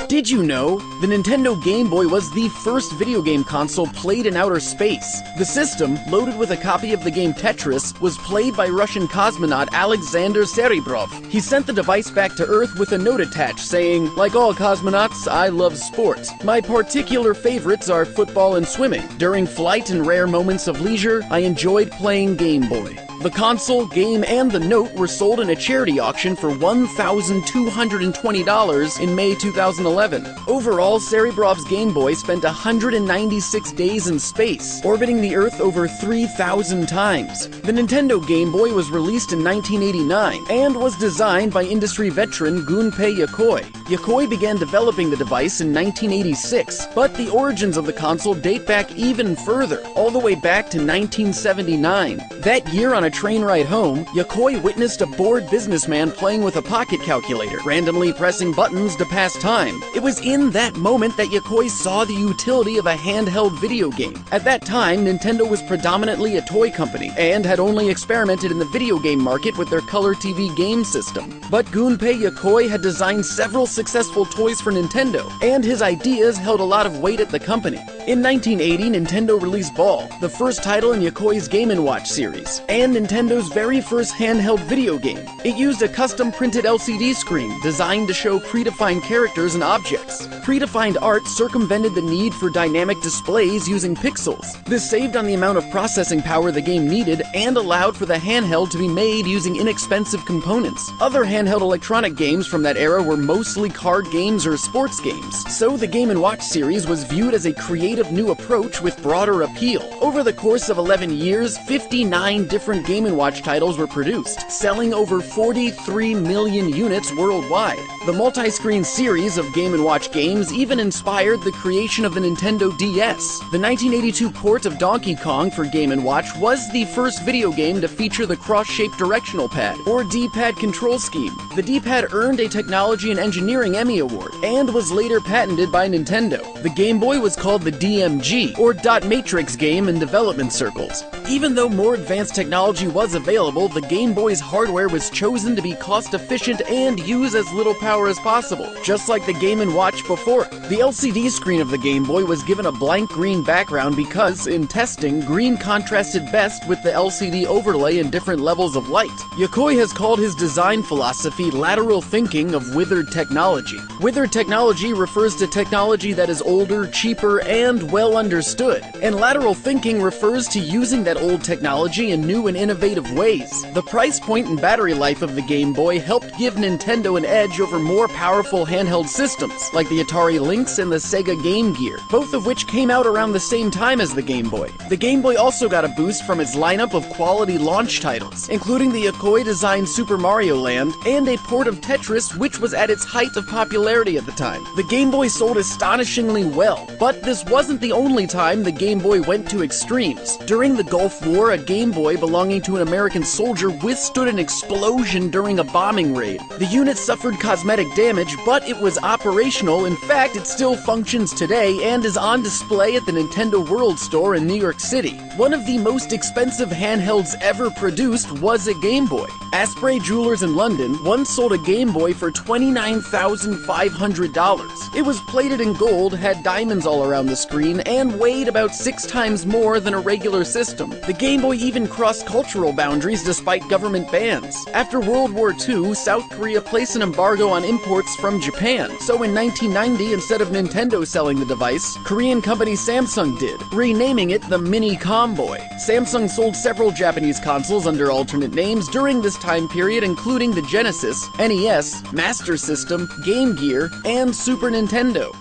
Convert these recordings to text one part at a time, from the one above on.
Did you know? The Nintendo Game Boy was the first video game console played in outer space. The system, loaded with a copy of the game Tetris, was played by Russian cosmonaut Alexander Serebrov. He sent the device back to Earth with a note attached saying, "Like all cosmonauts, I love sports. My particular favorites are football and swimming. During flight and rare moments of leisure, I enjoyed playing Game Boy." The console, game, and the note were sold in a charity auction for $1,220 in May 2011. Overall, Serebrov's Game Boy spent 196 days in space, orbiting the Earth over 3,000 times. The Nintendo Game Boy was released in 1989 and was designed by industry veteran Gunpei Yokoi. Yokoi began developing the device in 1986, but the origins of the console date back even further, all the way back to 1979. That year, on a train ride home, Yokoi witnessed a bored businessman playing with a pocket calculator, randomly pressing buttons to pass time. It was in that moment that Yokoi saw the utility of a handheld video game. At that time, Nintendo was predominantly a toy company, and had only experimented in the video game market with their color TV game system. But Gunpei Yokoi had designed several successful toys for Nintendo, and his ideas held a lot of weight at the company. In 1980, Nintendo released Ball, the first title in Yokoi's Game & Watch series, and Nintendo's very first handheld video game. It used a custom-printed LCD screen designed to show predefined characters and objects. Predefined art circumvented the need for dynamic displays using pixels. This saved on the amount of processing power the game needed and allowed for the handheld to be made using inexpensive components. Other handheld electronic games from that era were mostly card games or sports games, so the Game & Watch series was viewed as a creative new approach with broader appeal. Over the course of 11 years, 59 different Game & Watch titles were produced, selling over 43 million units worldwide. The multi-screen series of Game & Watch games even inspired the creation of the Nintendo DS. The 1982 port of Donkey Kong for Game & Watch was the first video game to feature the cross-shaped directional pad, or D-pad control scheme. The D-pad earned a Technology and Engineering Emmy Award, and was later patented by Nintendo. The Game Boy was called the DMG, or dot matrix game in development circles. Even though more advanced technology was available, the Game Boy's hardware was chosen to be cost-efficient and use as little power as possible, just like the Game & Watch before it. The LCD screen of the Game Boy was given a blank green background because, in testing, green contrasted best with the LCD overlay in different levels of light. Yokoi has called his design philosophy lateral thinking of withered technology. Withered technology refers to technology that is older, cheaper, and well understood, and lateral thinking refers to using that old technology in new and innovative ways. The price point and battery life of the Game Boy helped give Nintendo an edge over more powerful handheld systems, like the Atari Lynx and the Sega Game Gear, both of which came out around the same time as the Game Boy. The Game Boy also got a boost from its lineup of quality launch titles, including the Yokoi-designed Super Mario Land, and a port of Tetris, which was at its height of popularity at the time. The Game Boy sold astonishingly well, but this wasn't the only time the Game Boy went to extremes. During the Gulf War, a Game Boy belonging to an American soldier withstood an explosion during a bombing raid. The unit suffered cosmetic damage, but it was operational. In fact, it still functions today and is on display at the Nintendo World Store in New York City. One of the most expensive handhelds ever produced was a Game Boy. Asprey Jewelers in London once sold a Game Boy for $29,500. It was plated in gold, had diamonds all around the screen, and weighed about 6 times more than a regular system. The Game Boy even crossed cultural boundaries despite government bans. After World War II, South Korea placed an embargo on imports from Japan. So in 1990, instead of Nintendo selling the device, Korean company Samsung did, renaming it the Mini Comboy. Samsung sold several Japanese consoles under alternate names during this time period, including the Genesis, NES, Master System, Game Gear, and Super Nintendo.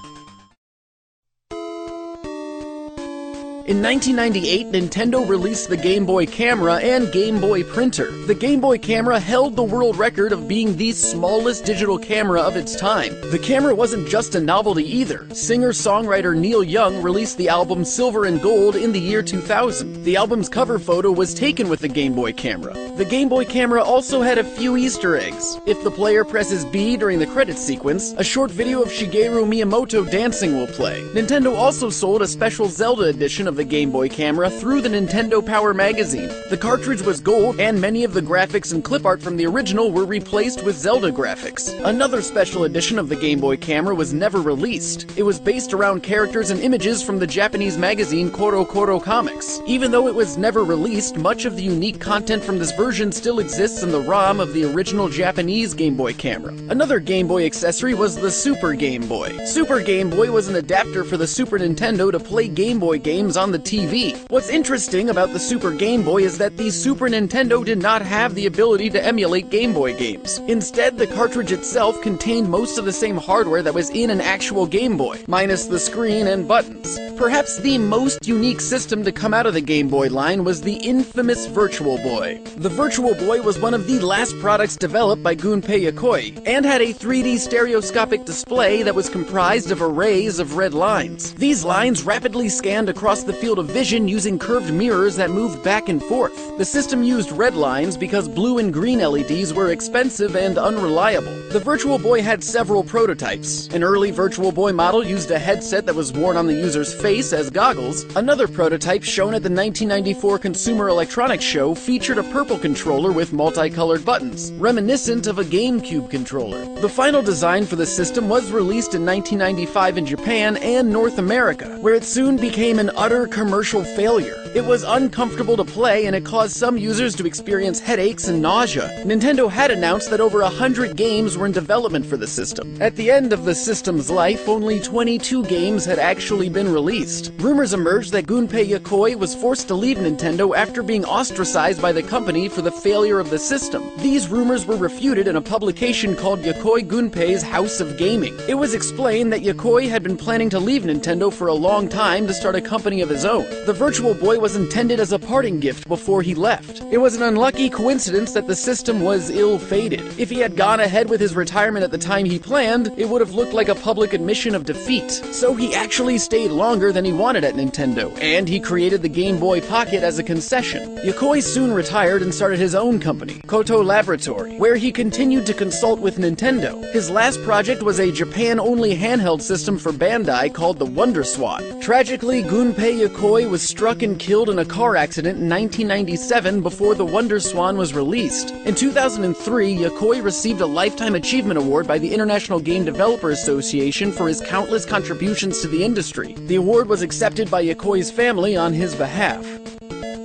In 1998, Nintendo released the Game Boy Camera and Game Boy Printer. The Game Boy Camera held the world record of being the smallest digital camera of its time. The camera wasn't just a novelty either. Singer-songwriter Neil Young released the album Silver and Gold in the year 2000. The album's cover photo was taken with the Game Boy Camera. The Game Boy Camera also had a few Easter eggs. If the player presses B during the credits sequence, a short video of Shigeru Miyamoto dancing will play. Nintendo also sold a special Zelda edition of of the Game Boy camera through the Nintendo Power magazine. The cartridge was gold, and many of the graphics and clip art from the original were replaced with Zelda graphics. Another special edition of the Game Boy camera was never released. It was based around characters and images from the Japanese magazine Koro Koro Comics. Even though it was never released, much of the unique content from this version still exists in the ROM of the original Japanese Game Boy camera. Another Game Boy accessory was the Super Game Boy. Super Game Boy was an adapter for the Super Nintendo to play Game Boy games on the TV. What's interesting about the Super Game Boy is that the Super Nintendo did not have the ability to emulate Game Boy games. Instead, the cartridge itself contained most of the same hardware that was in an actual Game Boy, minus the screen and buttons. Perhaps the most unique system to come out of the Game Boy line was the infamous Virtual Boy. The Virtual Boy was one of the last products developed by Gunpei Yokoi, and had a 3D stereoscopic display that was comprised of arrays of red lines. These lines rapidly scanned across the field of vision using curved mirrors that moved back and forth. The system used red lines because blue and green LEDs were expensive and unreliable. The Virtual Boy had several prototypes. An early Virtual Boy model used a headset that was worn on the user's face as goggles. Another prototype shown at the 1994 Consumer Electronics Show featured a purple controller with multicolored buttons, reminiscent of a GameCube controller. The final design for the system was released in 1995 in Japan and North America, where it soon became an utter commercial failure. It was uncomfortable to play, and it caused some users to experience headaches and nausea. Nintendo had announced that over 100 games were in development for the system. At the end of the system's life, only 22 games had actually been released. Rumors emerged that Gunpei Yokoi was forced to leave Nintendo after being ostracized by the company for the failure of the system. These rumors were refuted in a publication called Yokoi Gunpei's House of Gaming. It was explained that Yokoi had been planning to leave Nintendo for a long time to start a company of his own. The Virtual Boy was intended as a parting gift before he left. It was an unlucky coincidence that the system was ill-fated. If he had gone ahead with his retirement at the time he planned, it would have looked like a public admission of defeat. So he actually stayed longer than he wanted at Nintendo, and he created the Game Boy Pocket as a concession. Yokoi soon retired and started his own company, Koto Laboratory, where he continued to consult with Nintendo. His last project was a Japan-only handheld system for Bandai called the Wonder Swan. Tragically, Gunpei Yokoi was struck and killed in a car accident in 1997 before the Wonder Swan was released. In 2003, Yokoi received a Lifetime Achievement Award by the International Game Developer Association for his countless contributions to the industry. The award was accepted by Yokoi's family on his behalf.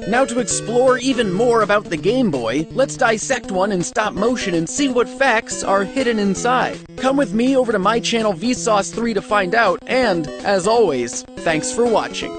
Now, to explore even more about the Game Boy, let's dissect one in stop motion and see what facts are hidden inside. Come with me over to my channel Vsauce3 to find out, and, as always, thanks for watching.